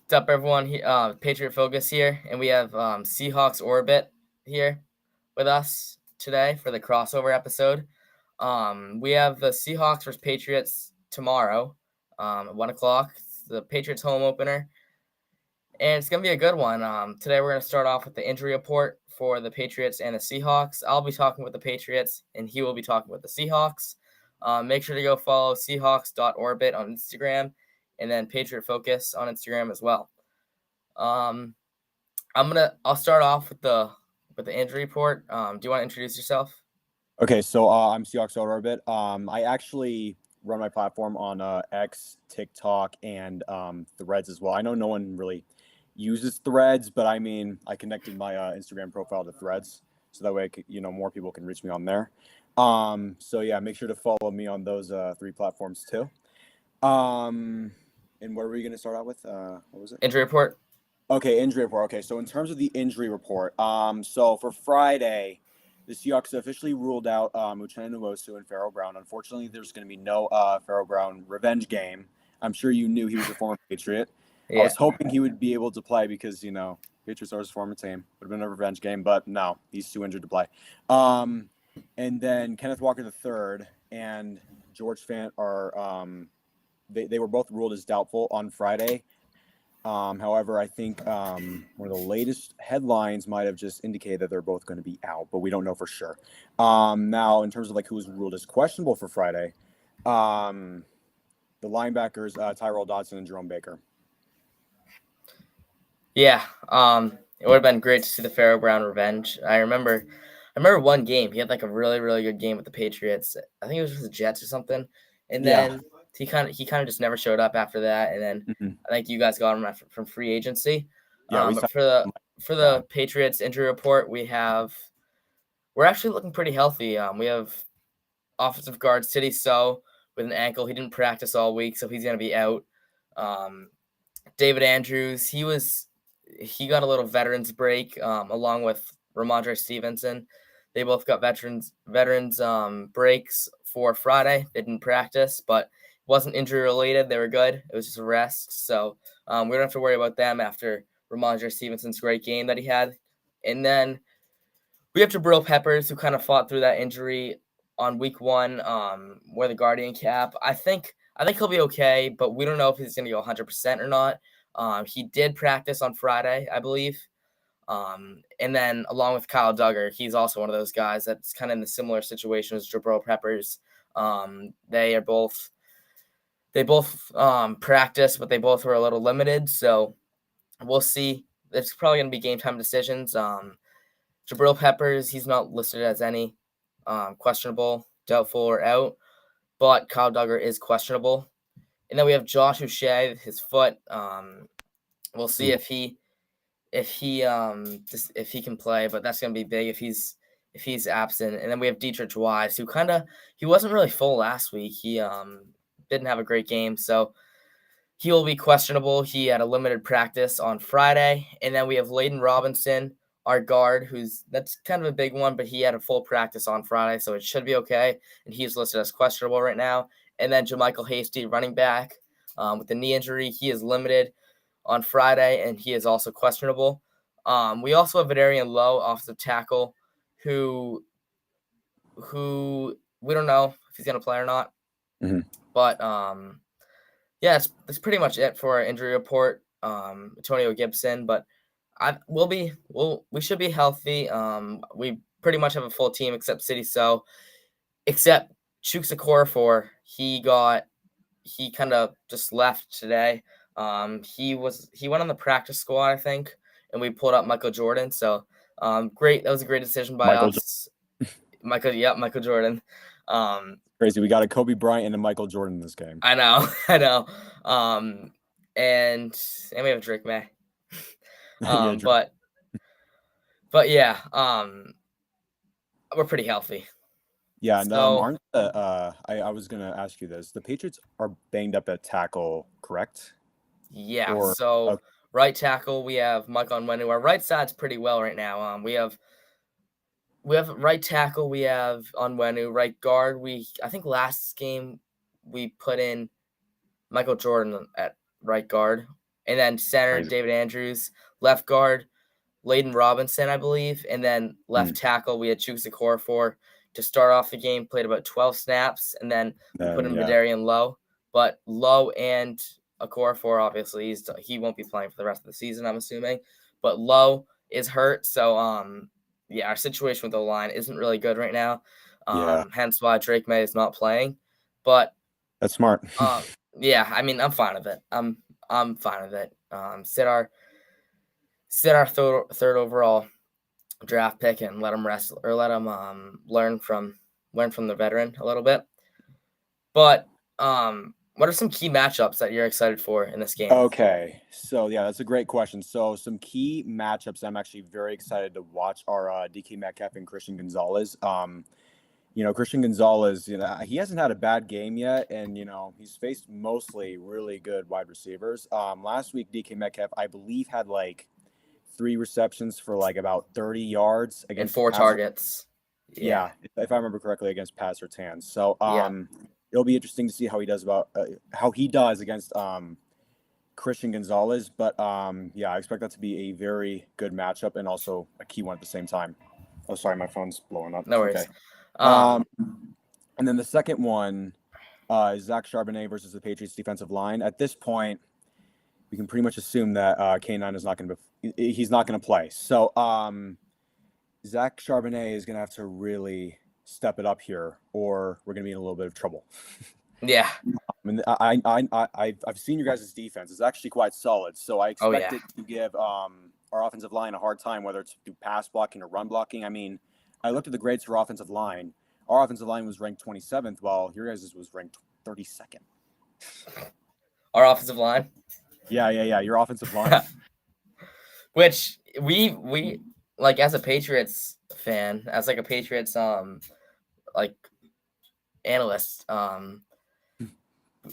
What's up, everyone? Patriot Focus here, and we have Seahawks Orbit here with us today for the crossover episode. We have the Seahawks versus Patriots tomorrow at 1 o'clock. It's the Patriots home opener, and it's going to be a good one. Today, we're going to start off with the injury report for the Patriots and the Seahawks. I'll be talking with the Patriots, and he will be talking with the Seahawks. Make sure to go follow Seahawks.orbit on Instagram, and then Patriot Focus on Instagram as well. I'll start off with the injury report. Do you want to introduce yourself? Okay, so I'm Seahawks Orbit. I actually run my platform on X, TikTok, and Threads as well. I know no one really uses Threads, but I mean, I connected my Instagram profile to Threads, so that way, more people can reach me on there. So yeah, make sure to follow me on those 3 platforms too. And what are we going to start out with? What was it? Injury report. Okay, injury report. Okay, so in terms of the injury report, so for Friday, the Seahawks officially ruled out Uchenna Nwosu and Pharaoh Brown. Unfortunately, there's going to be no Pharaoh Brown revenge game. I'm sure you knew he was a former Patriot. Yeah. I was hoping he would be able to play because, Patriots are his former team. Would have been a revenge game, but no, he's too injured to play. And then Kenneth Walker III and George Fant are they were both ruled as doubtful on Friday. However, I think one of the latest headlines might have just indicated that they're both going to be out, but we don't know for sure. Now, in terms of who was ruled as questionable for Friday, the linebackers Tyrell Dodson and Jerome Baker. Yeah, it would have been great to see the Pharaoh Brown revenge. I remember one game. He had a really, really good game with the Patriots. I think it was with the Jets or something, and then he kind of just never showed up after that. And then I think you guys got him from free agency. Yeah, but for the Patriots injury report, we're actually looking pretty healthy. We have offensive guard City So with an ankle. He didn't practice all week, so he's going to be out. David Andrews, he got a little veterans break along with Ramondre Stevenson. They both got veterans breaks for Friday. They didn't practice, but it wasn't injury related. They were good. It was just a rest. So we don't have to worry about them after Ramondre Stevenson's great game that he had. And then we have Jabril Peppers, who kind of fought through that injury on week 1, wear the Guardian cap. I think he'll be okay, but we don't know if he's going to go 100% or not. He did practice on Friday, I believe. And then along with Kyle Duggar, he's also one of those guys that's kind of in the similar situation as Jabril Peppers. They both practice, but they both were a little limited. So we'll see. It's probably going to be game time decisions. Jabril Peppers, he's not listed as any questionable, doubtful, or out, but Kyle Duggar is questionable. And then we have Josh O'Shea, his foot. We'll see if he can play, but that's gonna be big if he's absent. And then we have Dietrich Wise, who he wasn't really full last week. He didn't have a great game, so he will be questionable. He had a limited practice on Friday. And then we have Layden Robinson, our guard, that's kind of a big one, but he had a full practice on Friday, so it should be okay. And he's listed as questionable right now. And then JaMychal Hasty, running back, with the knee injury, he is limited on Friday, and he is also questionable. We also have Adarian Lowe, offensive tackle, who we don't know if he's going to play or not. But yeah, that's pretty much it for our injury report. Antonio Gibson, but we should be healthy. We pretty much have a full team except City So, except Chuks Okorafor. He kind of just left today. He went on the practice squad, I think, and we pulled up Michael Jordan. So great. That was a great decision by us. Michael Jordan. Crazy. We got a Kobe Bryant and a Michael Jordan in this game. I know. And we have Drake May. But yeah, we're pretty healthy. Yeah, and aren't I was gonna ask you this. The Patriots are banged up at tackle, correct? Yeah. Right tackle, we have Mike Onwenu. Our right side's pretty well right now. We have right tackle, we have Onwenu. Right guard, I think last game we put in Michael Jordan at right guard, and then center Crazy. David Andrews, left guard Layden Robinson, I believe, and then left tackle we had Chuks Okorafor to start off the game. Played about 12 snaps, and then we put in Vidarian Lowe. But Lowe and Okorafor, obviously, he won't be playing for the rest of the season, I'm assuming. But Lowe is hurt, so our situation with the line isn't really good right now. Hence why Drake May is not playing. But that's smart. Yeah, I mean, I'm fine with it. I'm fine with it. Sit our third overall draft pick and let him wrestle or let him learn from the veteran a little bit. But what are some key matchups that you're excited for in this game? Okay, so yeah, that's a great question. So some key matchups I'm actually very excited to watch are DK Metcalf and Christian Gonzalez. Christian Gonzalez, he hasn't had a bad game yet, and he's faced mostly really good wide receivers. Last week DK Metcalf, I believe, had like 3 receptions for like about 30 yards against and 4 targets. Yeah, if I remember correctly, against Pat Surtain. So it'll be interesting to see how he does against Christian Gonzalez. But I expect that to be a very good matchup and also a key one at the same time. Oh, sorry, my phone's blowing up. No worries. Okay. And then the second one is Zach Charbonnet versus the Patriots defensive line. At this point, we can pretty much assume that K9 is not going to play. So Zach Charbonnet is going to have to really step it up here, or we're going to be in a little bit of trouble. Yeah. I mean, I've seen your guys' defense. It's actually quite solid. So I expect it to give our offensive line a hard time, whether it's through pass blocking or run blocking. I mean, I looked at the grades for offensive line. Our offensive line was ranked 27th, while your guys' was ranked 32nd. Our offensive line? Yeah. Your offensive line. Which we like, as a Patriots fan, as like a Patriots like analyst,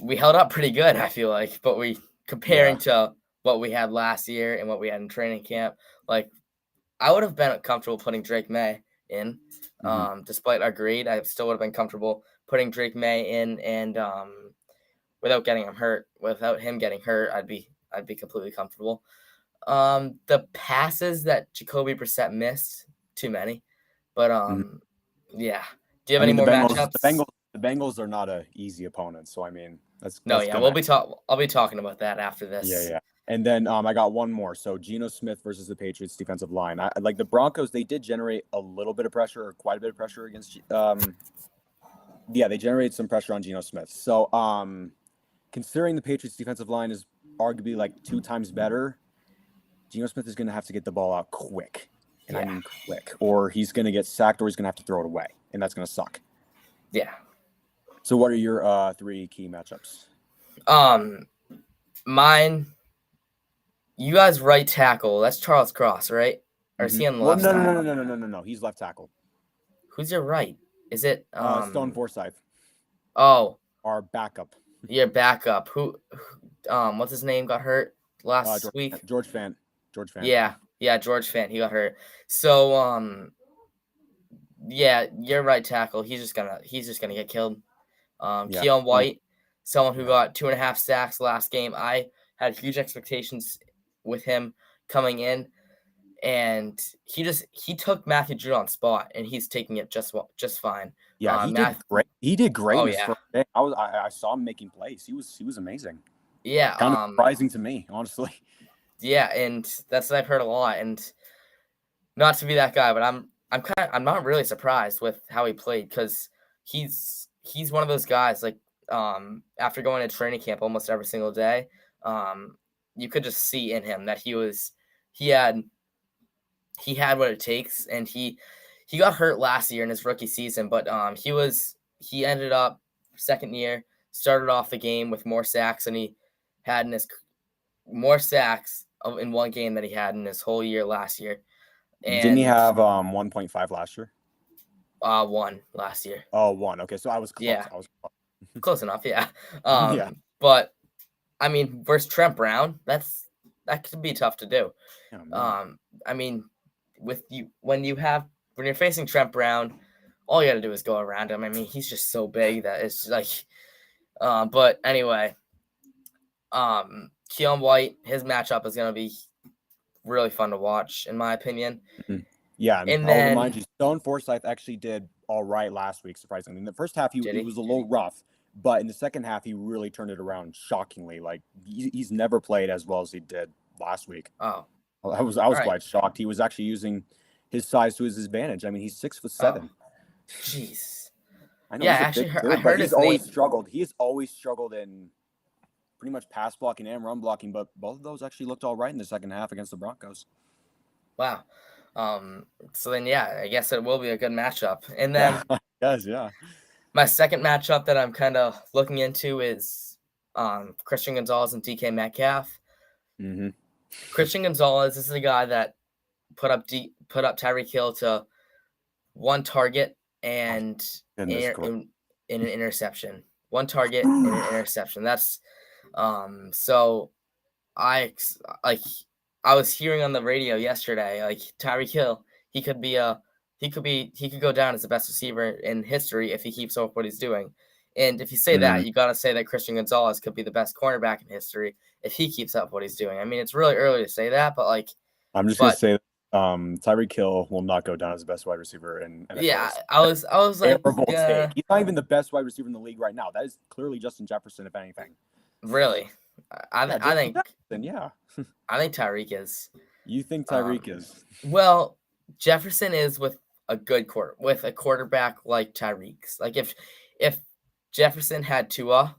we held up pretty good, I feel like. But comparing to what we had last year and what we had in training camp, like, I would have been comfortable putting Drake May in. Despite our grade, I still would have been comfortable putting Drake May in, and without him getting hurt, I'd be completely comfortable. The passes that Jacoby Brissett missed, too many. But yeah. Do you have any more matchups? The Bengals are not an easy opponent, so I mean that's I'll be talking about that after this. Yeah. And then I got one more. So Geno Smith versus the Patriots defensive line. Like the Broncos, they did generate a little bit of pressure, or quite a bit of pressure against. They generated some pressure on Geno Smith. So considering the Patriots defensive line is arguably like 2 times better, Geno Smith is going to have to get the ball out quick. And I mean quick, or he's going to get sacked, or he's going to have to throw it away, and that's going to suck. Yeah. So what are your 3 key matchups? Mine. You guys right tackle. That's Charles Cross, right? Or is he on the left side? No. He's left tackle. Who's your right? Is it Stone Forsythe? Oh, our backup. Your backup. Who what's his name got hurt last week? George Fant. Yeah, George Fant. He got hurt. So your right tackle. He's just gonna get killed. Keon White, someone who got 2.5 sacks last game. I had huge expectations with him coming in, and he took Matthew Judon's spot, and he's taking it just fine. Yeah, did great. He did great. I saw him making plays. He was amazing. Yeah, kind of surprising to me, honestly. Yeah, and that's what I've heard a lot. And not to be that guy, but I'm not really surprised with how he played, because he's one of those guys, like, after going to training camp almost every single day, you could just see in him that he had what it takes, and he got hurt last year in his rookie season, but he ended up second year, started off the game with more sacks than he had in his more sacks in one game than he had in his whole year last year. And didn't he have 1.5 last year? 1 last year. Oh, 1. Okay, so I was close. Yeah. Close enough, yeah. But I mean, versus Trent Brown, that could be tough to do. I mean, when you're facing Trent Brown, all you got to do is go around him. I mean, he's just so big that it's like. But anyway, Keon White, his matchup is going to be really fun to watch, in my opinion. Mhm. Yeah, And I'll then remind you, Stone Forsythe actually did all right last week, surprisingly. In the first half, he did he? was a little rough, but in the second half, he really turned it around shockingly. Like he's never played as well as he did last week. Oh, I was all right. quite shocked. He was actually using his size to his advantage. I mean, he's 6'7". Jeez. I know Yeah, he's a actually, big I dude, but heard he's his always name. struggled. He has always struggled in pretty much pass blocking and run blocking, but both of those actually looked all right in the second half against the Broncos. Wow. So then, yeah, I guess it will be a good matchup. And then Yeah. my second matchup that I'm kind of looking into is Christian Gonzalez and DK Metcalf. Mm-hmm. Christian Gonzalez, this is a guy that put up Tyreek Hill to one target and Goodness, in an interception. One target and an interception. That's so I was hearing on the radio yesterday, like Tyreek Hill, he could go down as the best receiver in history if he keeps up what he's doing. And if you say that, you got to say that Christian Gonzalez could be the best cornerback in history if he keeps up what he's doing. I mean, it's really early to say that, but I'm just gonna say, Tyreek Hill will not go down as the best wide receiver in NFL. Yeah, I was like, take. He's not even the best wide receiver in the league right now. That is clearly Justin Jefferson, if anything. Really, I think Jefferson, yeah. I think Tyreek is. You think Tyreek is? Well, Jefferson is with a quarterback like Tyreek's. Like if Jefferson had Tua,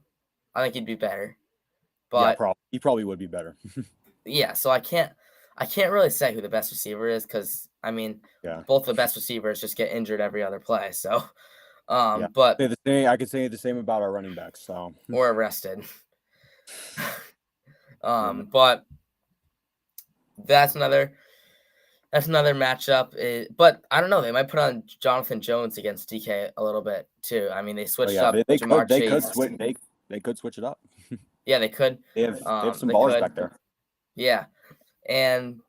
I think he'd be better. But yeah, he probably would be better. yeah, so I can't really say who the best receiver is because I mean, both the best receivers just get injured every other play. So, but I could say the same about our running backs. So or arrested. But that's another matchup. But I don't know. They might put on Jonathan Jones against DK a little bit too. I mean, they switched up Jamar Chase. They could switch it up. Yeah, they could. They have some ballers back there. Yeah, and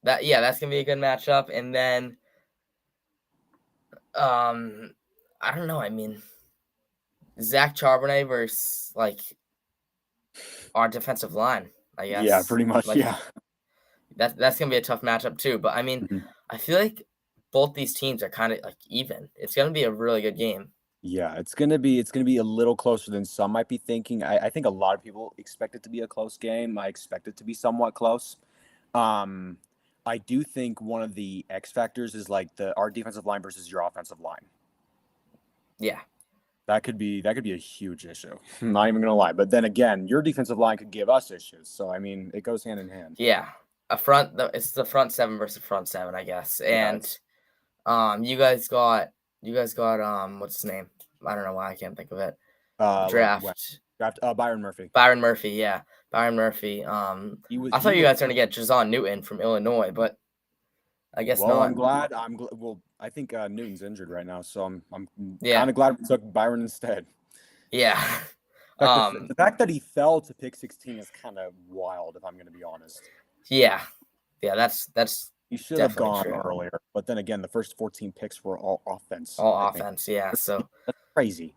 that's gonna be a good matchup. And then, I don't know. I mean, Zach Charbonnet versus our defensive line. I guess. Yeah, pretty much. Yeah. That's gonna be a tough matchup too. But I mean, I feel like both these teams are kind of even. It's gonna be a really good game. Yeah, it's gonna be a little closer than some might be thinking. I think a lot of people expect it to be a close game. I expect it to be somewhat close. I do think one of the X factors is our defensive line versus your offensive line. Yeah. That could be a huge issue. I'm not even gonna lie. But then again, your defensive line could give us issues. So I mean, it goes hand in hand. Yeah. It's the front seven versus front seven, I guess. And you guys got what's his name? I don't know why I can't think of it. Draft Byron Murphy. Yeah. Byron Murphy. I thought you guys were gonna get Jazon Newton from Illinois, but I guess not. I'm glad. Well, I think Newton's injured right now, so I'm kind of glad we took Byron instead. Yeah. The fact that he fell to pick 16 is kind of wild, if I'm going to be honest. Yeah. That's he should have gone earlier, but then again, the first 14 picks were all offense. Yeah. So that's crazy.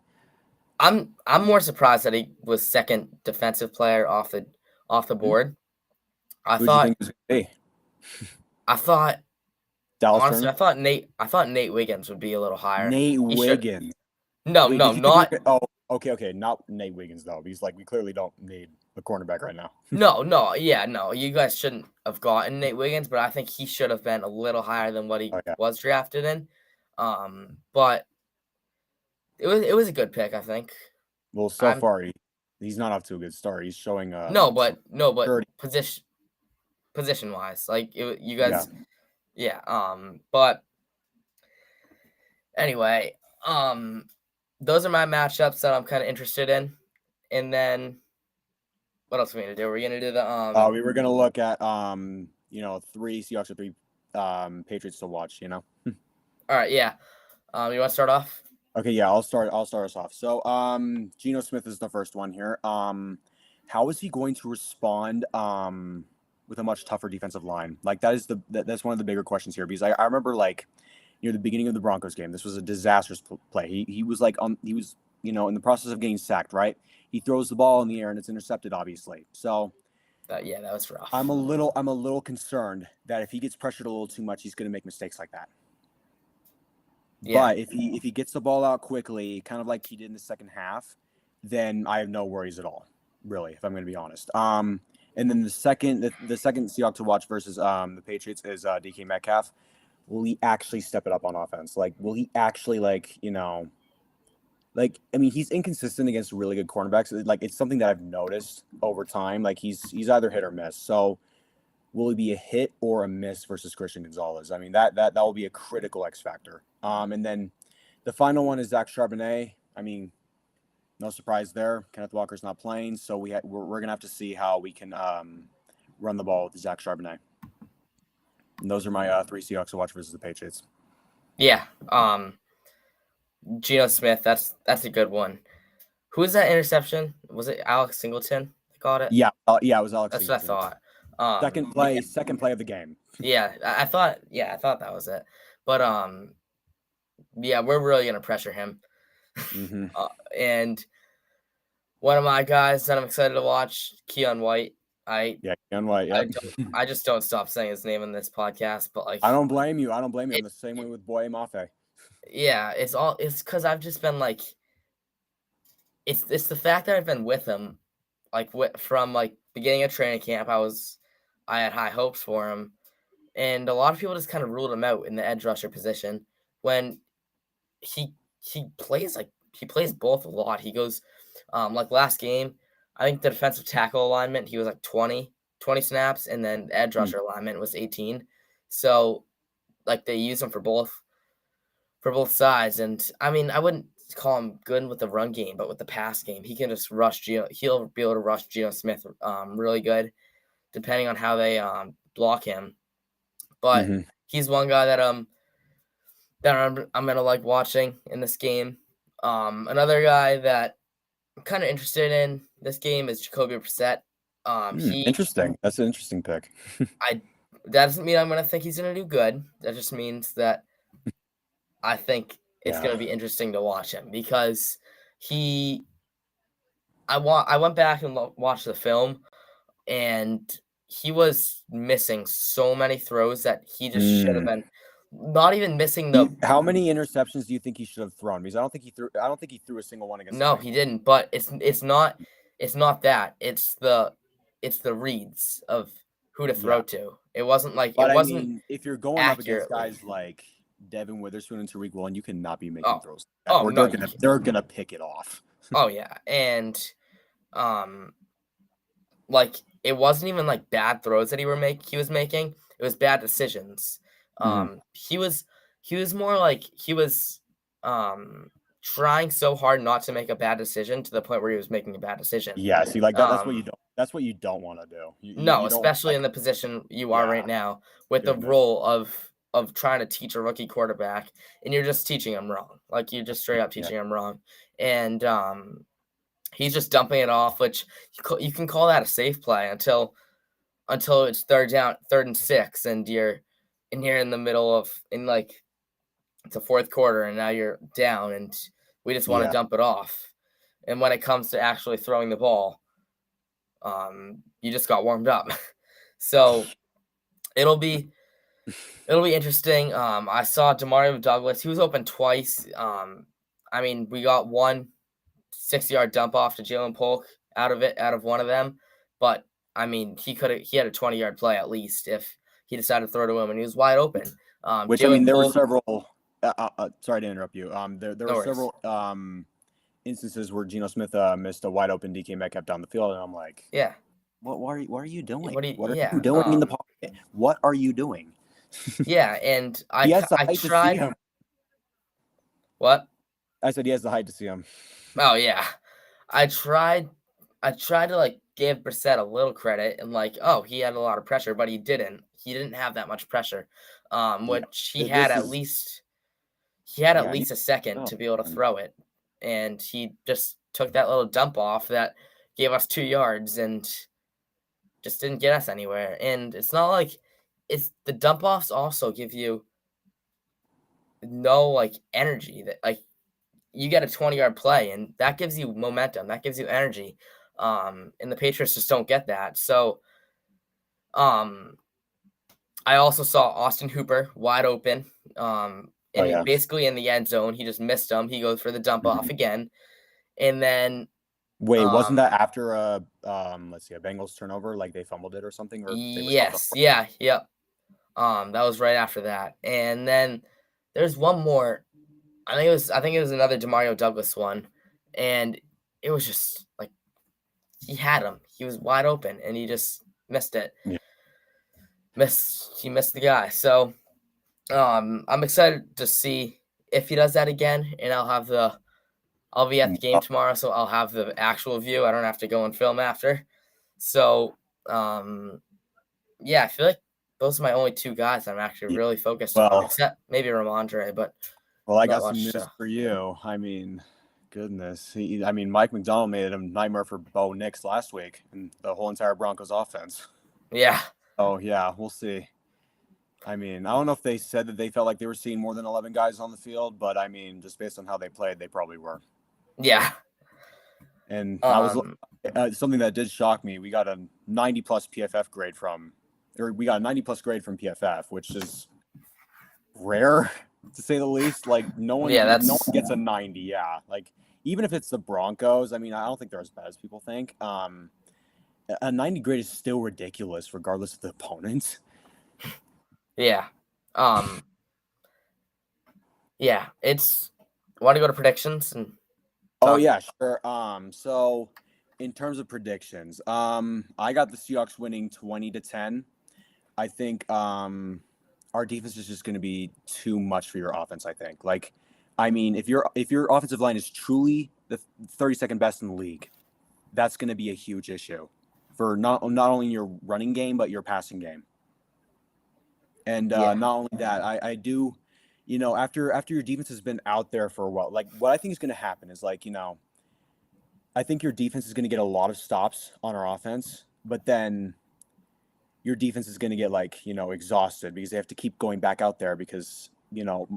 I'm more surprised that he was second defensive player off the board. Who do you think it was going to be? I thought Dallas honestly, Turner? I thought Nate Wiggins would be a little higher. Nate Wiggins. No, not. Okay, not Nate Wiggins though, because we clearly don't need a cornerback right now. No, you guys shouldn't have gotten Nate Wiggins, but I think he should have been a little higher than what he was drafted in. But it was a good pick, I think. Well, so far he's not off to a good start. He's showing but position wise, you guys. Yeah. But anyway, those are my matchups that I'm kind of interested in. And then what else are we gonna do? We're gonna do the we were gonna look at 3 Seahawks or 3 Patriots to watch. All right, yeah. You want to start off? Okay, yeah, I'll start us off. So, Geno Smith is the first one here. How is he going to respond with a much tougher defensive line? That's one of the bigger questions here, because I remember near the beginning of the Broncos game, this was a disastrous play. He was in the process of getting sacked, right? he throws the ball in the air and it's intercepted, obviously. So that was rough. I'm a little concerned that if he gets pressured a little too much, he's going to make mistakes like that. Yeah. But if he gets the ball out quickly, kind of like he did in the second half, then I have no worries at all, really, if I'm going to be honest. And then the second Seahawks to watch versus the Patriots is DK Metcalf. Will he actually step it up on offense? Like, will he actually he's inconsistent against really good cornerbacks. Like, it's something that I've noticed over time. Like, he's either hit or miss. So will he be a hit or a miss versus Christian Gonzalez? I mean, that will be a critical X factor. And then the final one is Zach Charbonnet. I mean, no surprise there. Kenneth Walker's not playing, so we're gonna have to see how we can run the ball with Zach Charbonnet. And those are my 3 Seahawks to watch versus the Patriots. Yeah. Geno Smith, that's a good one. Who was that interception? Was it Alex Singleton that got it? Yeah, it was Alex. That's Singleton. what I thought. Second play of the game. Yeah, I thought that was it. But we're really gonna pressure him. Mm-hmm. And one of my guys that I'm excited to watch, Keon White. Keon White. Yep. I just don't stop saying his name in this podcast. But like, I don't blame you. I'm the same way with Boye Mafe. Yeah, it's because I've just been like, it's the fact that I've been with him, like from like beginning of training camp. I had high hopes for him, and a lot of people just kind of ruled him out in the edge rusher position when he plays both a lot. He goes, like last game, I think the defensive tackle alignment, he was like 20 snaps, and then the edge rusher alignment was 18. So like they use him for both sides. And I mean, I wouldn't call him good with the run game, but with the pass game, he can just rush he'll be able to rush Geno Smith really good, depending on how they block him. But he's one guy that I'm gonna like watching in this game. Another guy that I'm kind of interested in this game is Jacoby Brissett. Interesting. That's an interesting pick. That doesn't mean I'm gonna think he's gonna do good. That just means that I think it's gonna be interesting to watch him because I went back and watched the film, and he was missing so many throws that he just should have been. Not even missing How many interceptions do you think he should have thrown? Because I don't think he threw a single one against. No, he didn't. But it's not that. It's the reads of who to throw to. It wasn't like But it wasn't. I mean, if you're going up against guys like Devin Witherspoon and Tariq Woolen, you cannot be making throws. They're gonna pick it off. Oh yeah, and like it wasn't even like bad throws that he was making. It was bad decisions. He was more like he was trying so hard not to make a bad decision to the point where he was making a bad decision. Yeah, see, like that's what you don't want to do. You especially in the position you are right now with the role of trying to teach a rookie quarterback, and you're just teaching him wrong. Like you're just straight up teaching him wrong, and he's just dumping it off, which you can call that a safe play until it's third and 6, and you're in the middle of it's a fourth quarter, and now you're down, and we just want to dump it off. And when it comes to actually throwing the ball, you just got warmed up. So it'll be interesting. I saw Demario Douglas. He was open twice. I mean, we got one 60-yard dump off to Jalen Polk out of one of them. But I mean, he had a 20-yard play at least if he decided to throw to him, and he was wide open. Which Jalen there were several. Sorry to interrupt you. There were several instances where Geno Smith missed a wide open DK Metcalf down the field, and I'm like, what are you doing? What are you doing in the pocket? What are you doing? Yeah, and I tried. What? I said he has the height to see him. Oh yeah, I tried to like give Brissett a little credit and he had a lot of pressure, but he didn't. He didn't have that much pressure. Which he had at least a second to be able to throw it, and he just took that little dump off that gave us 2 yards and just didn't get us anywhere. And it's not like the dump offs also give you no energy that you get a 20-yard play, and that gives you momentum. That gives you energy. And the Patriots just don't get that. So I also saw Austin Hooper wide open, Oh and yeah. basically in the end zone. He just missed him. He goes for the dump off Mhm. again, and then Wait, wasn't um, that after let's see, a Bengals turnover, like they fumbled it or something, or they were stopped on yes, yeah, yep. That was right after that, and then there's one more. I think it was another Demario Douglas one, and it was just like he had him. He was wide open, and he just missed it. Yeah. He missed the guy. So I'm excited to see if he does that again, and I'll be at the game Oh, tomorrow, so I'll have the actual view. I don't have to go and film after. So yeah, I feel like those are my only two guys I'm actually yeah. really focused on, Well, except maybe Ramondre, but well, I not got some much. news for you. I mean, goodness, I mean, Mike McDonald made it a nightmare for Bo Nix last week and the whole entire Broncos offense. Yeah, Oh yeah, we'll see. I mean, I don't know if they said that they felt like they were seeing more than 11 guys on the field, but I mean, just based on how they played, they probably were. yeah. And I was Um, something that did shock me. We got a 90 plus PFF grade from, or we got a 90 plus grade from PFF, which is rare to say the least. Like yeah, no that's one gets a 90. Yeah, like even if it's the Broncos, I mean, I don't think they're as bad as people think. A 90 grade is still ridiculous, regardless of the opponent. yeah. Um, yeah. It's want to go to predictions and Oh talk. yeah, sure. So in terms of predictions, I got the Seahawks winning 20-10. I think our defense is just going to be too much for your offense. I think. Like, I mean, if your offensive line is truly the 32nd best in the league, that's going to be a huge issue for not only your running game but your passing game. And Yeah, not only that, I do, after your defense has been out there for a while, like what I think is going to happen is like, I think your defense is going to get a lot of stops on our offense, but then your defense is going to get exhausted because they have to keep going back out there because,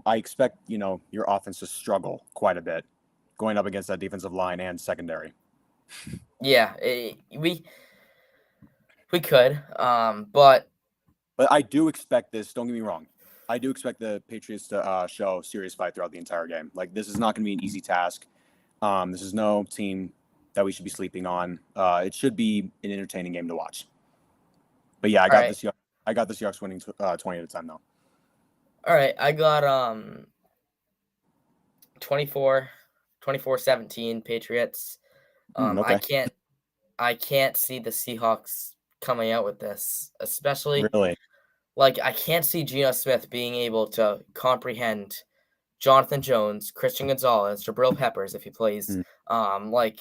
I expect, your offense to struggle quite a bit going up against that defensive line and secondary. yeah. We could. But But I do expect this. Don't get me wrong. I do expect the Patriots to show serious fight throughout the entire game. Like this is not going to be an easy task. This is no team that we should be sleeping on. It should be an entertaining game to watch. But yeah, all right, I got the Seahawks winning 20-10 though. all right. I got 24, 24-17 Patriots. I Okay. can't see the Seahawks coming out with this, especially Really? like I can't see Geno Smith being able to comprehend Jonathan Jones, Christian Gonzalez, Jabril Peppers if he plays. Mm. Like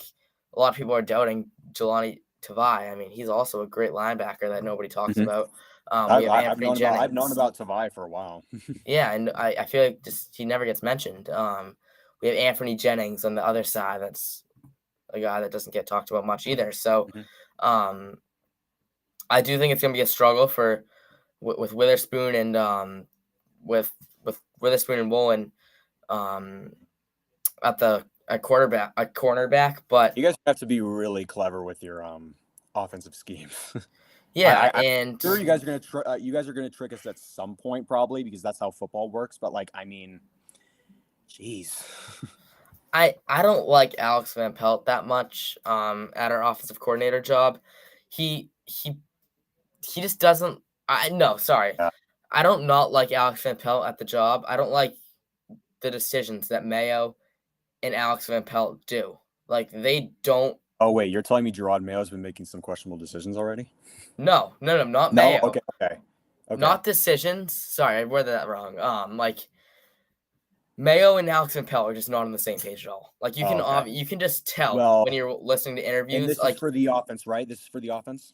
a lot of people are doubting Jelani Tavai. I mean, he's also a great linebacker that nobody talks Hmm. about. We have Anthony I've known Jennings. about Tavai for a while. Yeah, and I feel like just he never gets mentioned. We have Anthony Jennings on the other side. That's a guy that doesn't get talked about much either. So, Mhm. um, I do think it's gonna be a struggle for with Witherspoon and with Witherspoon and Woolen um, at cornerback. But You guys have to be really clever with your offensive schemes. yeah, I'm and sure you guys are gonna trick us at some point probably because that's how football works. But like, I mean, jeez. I don't like Alex Van Pelt that much at our offensive coordinator job. He he he just doesn't. I no, sorry. Yeah. I don't not like Alex Van Pelt at the job. I don't like the decisions that Mayo and Alex Van Pelt do. Like they don't. Oh wait, you're telling me Gerard Mayo's been making some questionable decisions already? No, not No. Mayo. Okay. Not decisions. Sorry, I worded that wrong. Like Mayo and Alex Van Pelt are just not on the same page at all. Like Oh, okay. you can just tell when Well, you're listening to and interviews. this is Like for the offense, right? This is for the offense.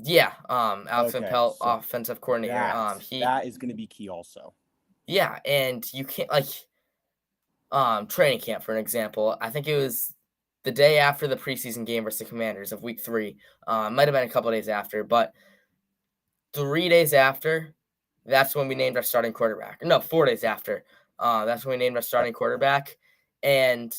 yeah, Alex Van Okay, Pelt, so offensive coordinator. that He that is going to be key also. yeah, and you can't like training camp for an example. I think it was the day after the preseason game versus the Commanders of week 3. Might have been a couple days after, but 3 days after, that's when we named our starting quarterback. No, 4 days after. That's when we named our starting quarterback. And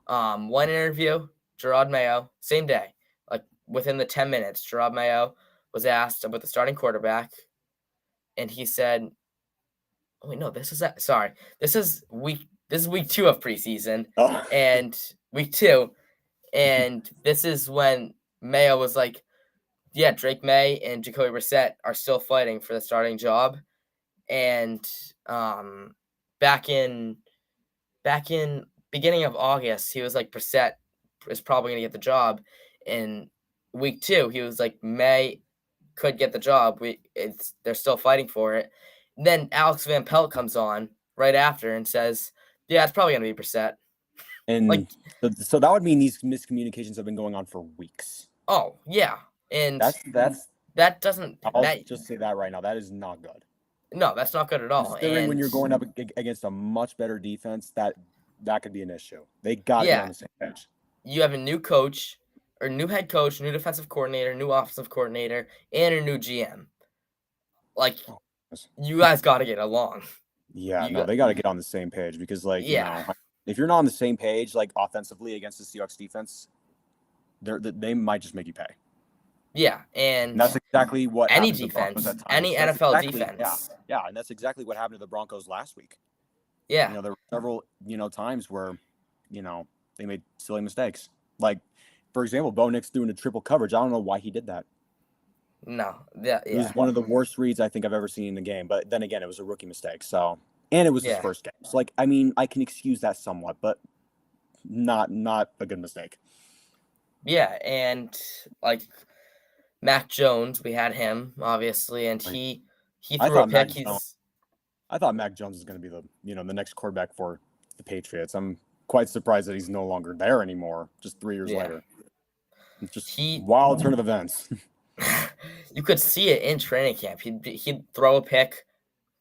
one interview, Gerard Mayo, same day, like within the 10 minutes, Gerard Mayo was asked about the starting quarterback, and he said, "Oh wait, no, this is sorry, this is week 2 of preseason, Oh. and week 2, and this is when Mayo was like, yeah, Drake May and Jacoby Brissett are still fighting for the starting job, and back in beginning of August, he was like, Brissett is probably gonna get the job. In week 2, he was like, May could get the job. They're still fighting for it. And then Alex Van Pelt comes on right after and says, yeah, it's probably gonna be Brissett. Like, And so that would mean these miscommunications have been going on for weeks. oh yeah, and That's that doesn't I'll that just say that right now. That is not good. no, that's not good at all. Considering when And you're going up against a much better defense, that could be an issue. They got to get yeah, on the same page. you have a new coach or new head coach, new defensive coordinator, new offensive coordinator, and a new GM. Like, Oh, you guys got to get along. yeah, You no, got, they got to get on the same page because, like, yeah, if you're not on the same page, like offensively against the Seahawks defense, they might just make you pay. yeah, And and that's exactly what any happened to the Broncos defense, at times. any That's NFL exactly, defense, yeah, and that's exactly what happened to the Broncos last week. yeah, There were several, times where, they made silly mistakes. Like, for example, Bo Nix threw into triple coverage. I don't know why he did that. no, yeah, It was one of the worst reads I think I've ever seen in the game. But then again, it was a rookie mistake. So, and it was his yeah, first game. So, like, I mean, I can excuse that somewhat, but not a good mistake. yeah, and like Mac Jones, we had him obviously, and Like, he I threw a thought pick. I thought Mac Jones was going to be the next quarterback for the Patriots. I'm quite surprised that he's no longer there anymore. Just 3 years later. It's just wild turn of events. You could see it in training camp. He'd throw a pick.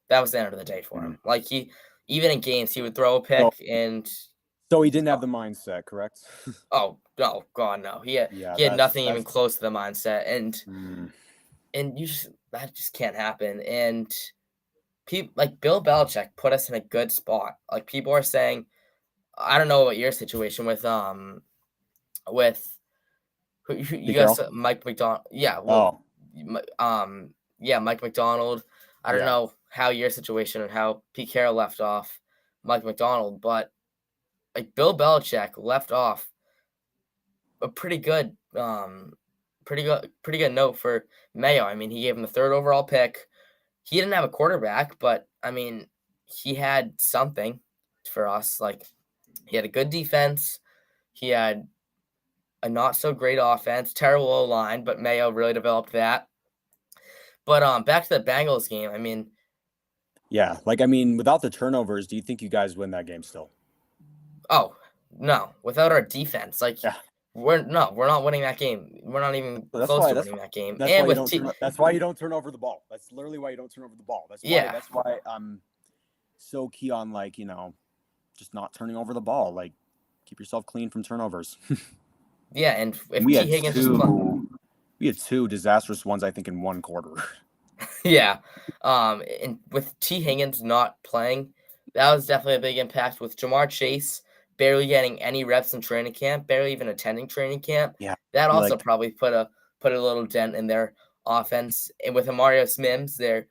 That was the end of the day for him. Like, even in games, he would throw a pick and. So he didn't have the mindset, correct? Oh no, God no. He had that's nothing even close to the mindset, and mm, that just can't happen. And people like Bill Belichick put us in a good spot. Like, people are saying, I don't know what your situation with you Pete guys, Carroll. Mike McDonald. Yeah, well, yeah, Mike McDonald. I don't Yeah. know how your situation and how Pete Carroll left off Mike McDonald, but like Bill Belichick left off a pretty good note for Mayo. I mean, he gave him the 3rd overall pick. He didn't have a quarterback, but I mean, he had something for us. Like, he had a good defense. He had a not so great offense, terrible O-line, but Mayo really developed that. But back to the Bengals game. I mean, Yeah. Like, I mean, without the turnovers, do you think you guys win that game still? oh no, without our defense, like Yeah. we're not winning that game. We're not even close to winning that game. That's And why you with don't that's why you don't turn over the ball. That's literally why you don't turn over the ball. yeah, That's why I'm so key on, like, just not turning over the ball. Like, keep yourself clean from turnovers. yeah, and if we T had Higgins we had 2 disastrous ones, I think, in one quarter. yeah, and with T Higgins not playing, that was definitely a big impact. With Jamar Chase barely getting any reps in training camp, barely even attending training camp, Yeah. that also Like, probably put a little dent in their offense. And with Amario Mims, their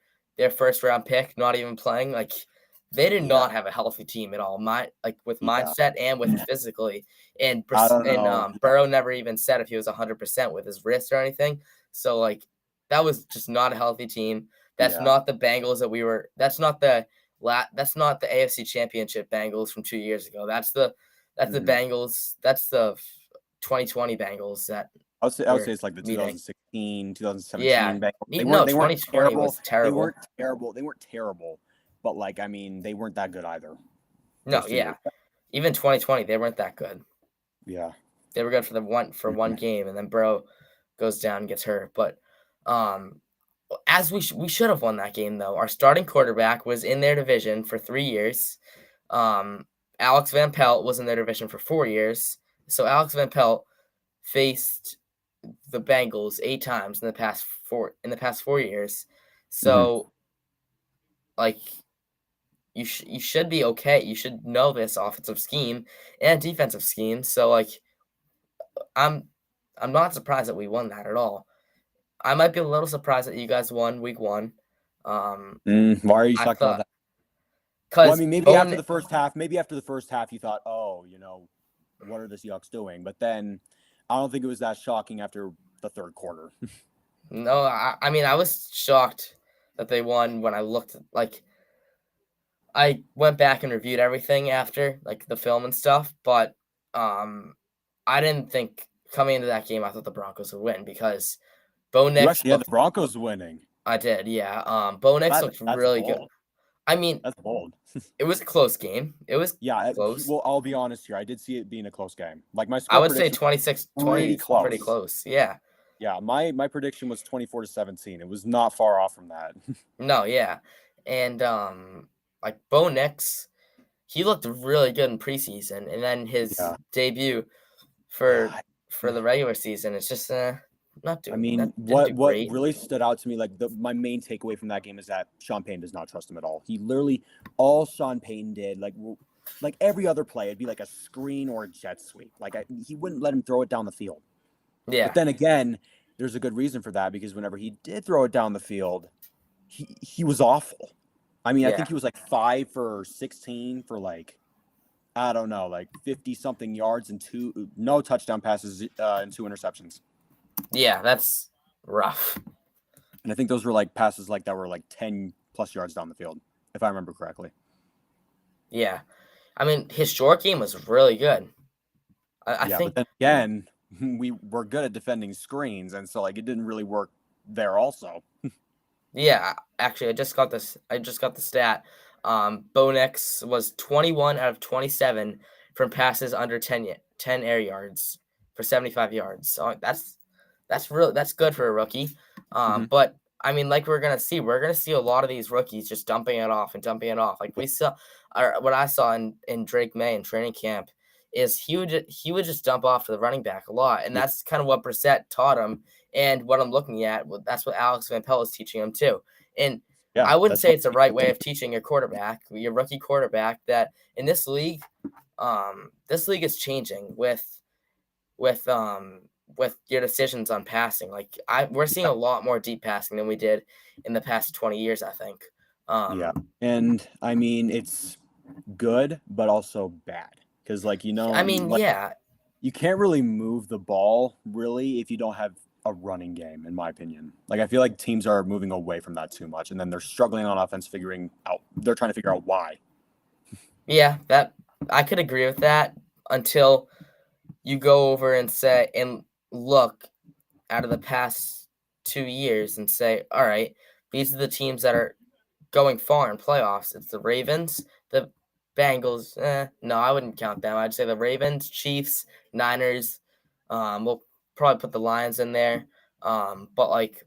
first round pick not even playing, like they did not have a healthy team at all. With yeah. mindset and with physically. And I don't know. Burrow never even said if he was 100% with his wrist or anything. So like, that was just not a healthy team. That's not the Bengals that we were. That's not the AFC Championship Bengals from 2 years ago. That's the Bengals. That's the 2020 Bengals that I would say it's like the meeting. 2016, 2017 Yeah. Bengals. They No, weren't 2020 terrible. was terrible. They weren't terrible, but, like, I mean, they weren't that good either. No, yeah. Even 2020, they weren't that good. Yeah. They were good for one game, and then Burrow goes down and gets hurt. But as we should have won that game, though. Our starting quarterback was in their division for 3 years. Alex Van Pelt was in their division for 4 years. So Alex Van Pelt faced the Bengals 8 times in the past 4 years. So like, you should be okay. You should know this offensive scheme and defensive scheme. So like I'm not surprised that we won that at all. I might be a little surprised that you guys won week 1. Why are you I talking about thought that? Well, I because mean, maybe after the first half, you thought, oh, what are the Seahawks doing? But then I don't think it was that shocking after the third quarter. No, I mean I was shocked that they won when I looked like I went back and reviewed everything after like the film and stuff, but I didn't think coming into that game I thought the Broncos would win because Bo You Nix actually had the looked. Broncos winning. I did, yeah. Bo Nix looked That's really good. bold. I mean, That's bold. it was a close game. It was Yeah. close. Well, I'll be honest here. I did see it being a close game. Like my I score would say prediction, 26-20 pretty is pretty close. close. Yeah. Yeah, my prediction was 24-17. It was not far off from that. No, yeah. And like Bo Nix, he looked really good in preseason, and then his Yeah. debut for Yeah. the regular season, it's just not I doing. mean, Didn't do what great. really stood out to me, like my main takeaway from that game is that Sean Payton does not trust him at all. He literally all Sean Payton did, like every other play, it'd be like a screen or a jet sweep. Like he wouldn't let him throw it down the field. Yeah, But then again, there's a good reason for that because whenever he did throw it down the field, he was awful. I mean, I yeah, think he was like 5 for 16 for like I don't know, like 50 something yards and no touchdown passes and 2 interceptions. yeah. That's rough. And I think those were like passes like that were like 10 plus yards down the field, if I remember correctly. Yeah, I mean his short game was really good. I Yeah, but think. then again, we were good at defending screens, and so like it didn't really work there also. Yeah, actually, I just got this. I just got the stat. Bo Nix was 21 out of 27 from passes under 10 air yards for 75 yards. So that's good for a rookie. Mhm. But I mean, like we're gonna see a lot of these rookies just dumping it off and dumping it off. Like we saw, or what I saw in Drake May in training camp is he would just dump off to the running back a lot, and Yeah, that's kind of what Brissett taught him. And what I'm looking at, that's what Alex Van Pelt is teaching him too. And yeah, I wouldn't that's say what it's the right way of teaching your quarterback, your rookie quarterback, that in this league is changing with um with your decisions on passing. Like we're seeing yeah, a lot more deep passing than we did in the past 20 years, I think. yeah. And I mean, it's good, but also bad because I mean, like yeah, you can't really move the ball really if you don't have a running game, in my opinion. Like I feel like teams are moving away from that too much, and then they're struggling on offense, they're trying to figure out why. yeah, that I could agree with that until you go over and say and look out of the past 2 years and say, all right, these are the teams that are going far in playoffs. It's the Ravens, the Bengals. No, I wouldn't count them. I'd say the Ravens, Chiefs, Niners. We'll probably put the Lions in there. But like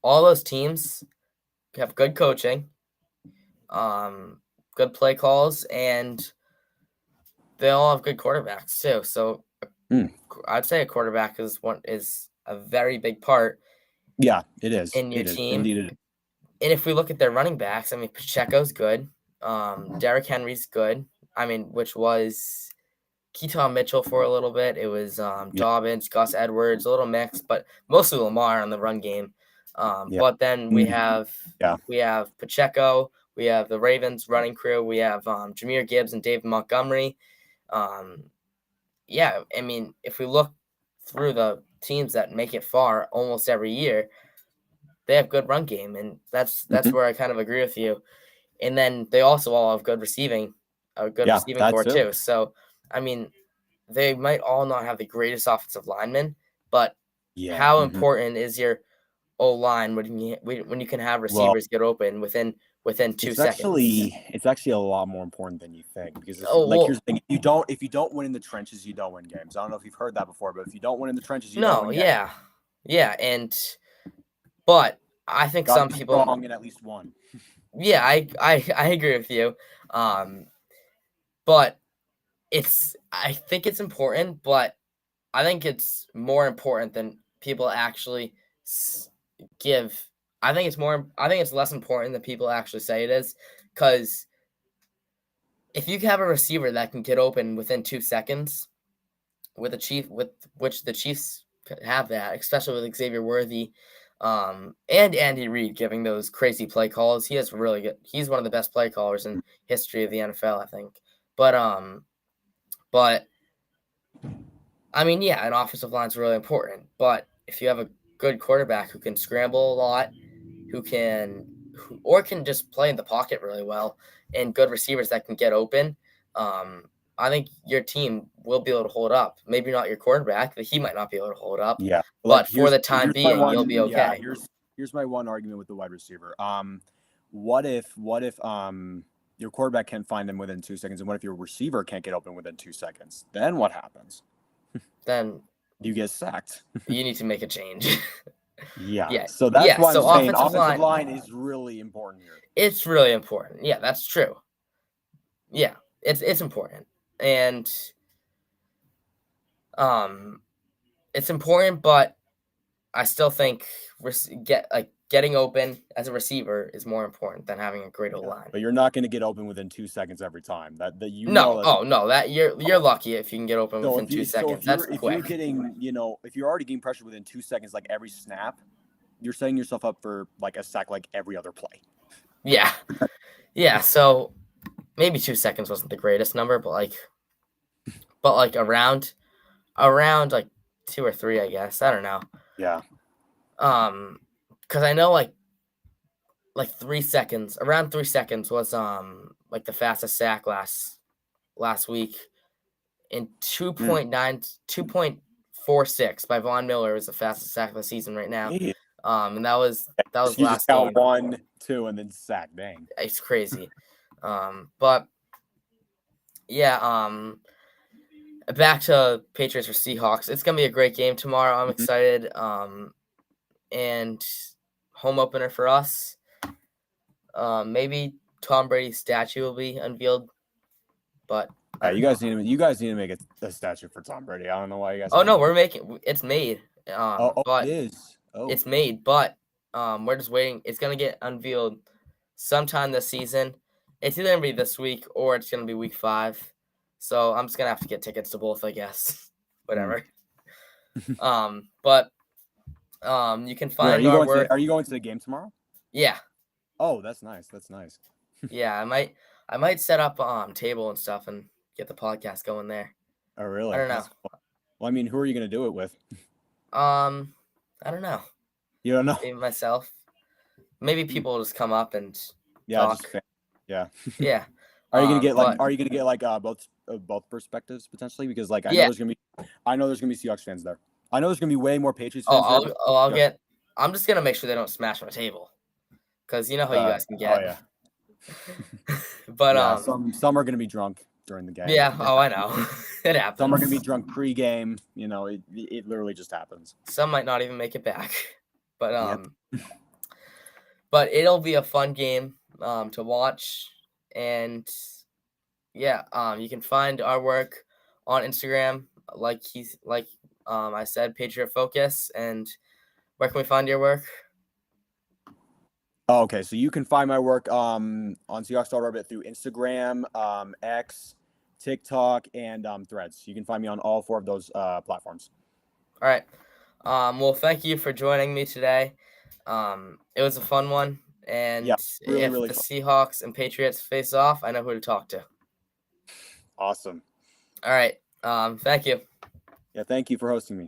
all those teams have good coaching, good play calls, and they all have good quarterbacks too. So Mm. I'd say a quarterback is a very big part Yeah, it is. in your It is. team. Indeed, it is. And if we look at their running backs, I mean, Pacheco's good. Derrick Henry's good. I mean, which was Keaton Mitchell for a little bit. It was Yeah, Dobbins, Gus Edwards, a little mix, but mostly Lamar on the run game. yeah, But then yeah. we have Pacheco. We have the Ravens running crew. We have Jahmyr Gibbs and David Montgomery. Um, yeah, I mean, if we look through the teams that make it far almost every year, they have good run game, and that's Mhm. where I kind of agree with you. And then they also all have a good Yeah, receiving that core too. too. So, I mean, they might all not have the greatest offensive linemen, but Yeah. how Mhm. important is your O line when you can have Well, receivers get open within 2 seconds? it's actually a lot more important than you think because Oh here's well, the thing: if you don't win in the trenches, you don't win games. I don't know if you've heard that before, but if you don't win in the trenches, you don't no, win games. yeah, yeah, but I think Got to some be people, strong in at least one. yeah, I agree with you, but I think it's important, but I think it's more important than people actually s- give. I think it's less important than people actually say it is, because if you have a receiver that can get open within 2 seconds, with which the Chiefs have that, especially with Xavier Worthy, and Andy Reid giving those crazy play calls. He's one of the best play callers in history of the NFL, I think. But I mean, yeah, an offensive line is really important. But if you have a good quarterback who can scramble a lot, who can just play in the pocket really well, and good receivers that can get open, I think your team will be able to hold up. Maybe not your quarterback; he might not be able to hold up. Yeah, but for the time being, you'll be okay. Yeah, here's my one argument with the wide receiver. What if your quarterback can't find them within 2 seconds, and what if your receiver can't get open within 2 seconds? Then what happens? Then you get sacked. You need to make a change. Yeah. So that's why I'm saying offensive line is really important here. It's really important. Yeah, that's true. Yeah, it's important. And it's important, but I still think getting open as a receiver is more important than having a great O-line. But you're not going to get open within 2 seconds every time. You're lucky if you can get open within 2 seconds. That's quick. If you're getting, if you're already getting pressure within 2 seconds, like every snap, you're setting yourself up for like a sack like every other play. Yeah. Yeah. So maybe 2 seconds wasn't the greatest number, but around like 2 or 3, I guess. I don't know. Yeah. Because I know like 3 seconds, around 3 seconds was like the fastest sack last week, and 2.46 by Von Miller is the fastest sack of the season right now. Yeah. And that was you last just got game. 1, 2, and then sack. Dang. It's crazy. But yeah, back to Patriots or Seahawks. It's gonna be a great game tomorrow. I'm excited. And home opener for us. Maybe Tom Brady's statue will be unveiled, but you guys need to make a statue for Tom Brady. I don't know why you guys. Oh no, it's made. It is. Oh. It's made, but we're just waiting. It's gonna get unveiled sometime this season. It's either gonna be this week or it's gonna be week 5. So I'm just gonna have to get tickets to both, I guess. Whatever. But you can find our work. Are you going to the game tomorrow? Yeah. Oh, that's nice. That's nice. Yeah, I might set up table and stuff and get the podcast going there. Oh, really? I don't know. Cool. Well, I mean, who are you going to do it with? I don't know. You don't know? Maybe myself. Maybe people will just come up and talk. Yeah. Are you gonna get both perspectives potentially? Because I know there's gonna be Seahawks fans there. I know there's gonna be way more Patriots fans. I'm just gonna make sure they don't smash my table, because you know how you guys can get. Oh yeah. But some are gonna be drunk during the game. Yeah. Oh, I know. It happens. Some are gonna be drunk pre-game. It literally just happens. Some might not even make it back. But but it'll be a fun game to watch. And you can find our work on Instagram, I said, Patriot Focus. And where can we find your work? Oh, okay, so you can find my work on Seahawks Orbit through Instagram, X, TikTok, and Threads. You can find me on all 4 of those platforms. All right. Well, thank you for joining me today. It was a fun one. And really fun. Seahawks and Patriots face off, I know who to talk to. Awesome. All right. Thank you. Yeah, thank you for hosting me.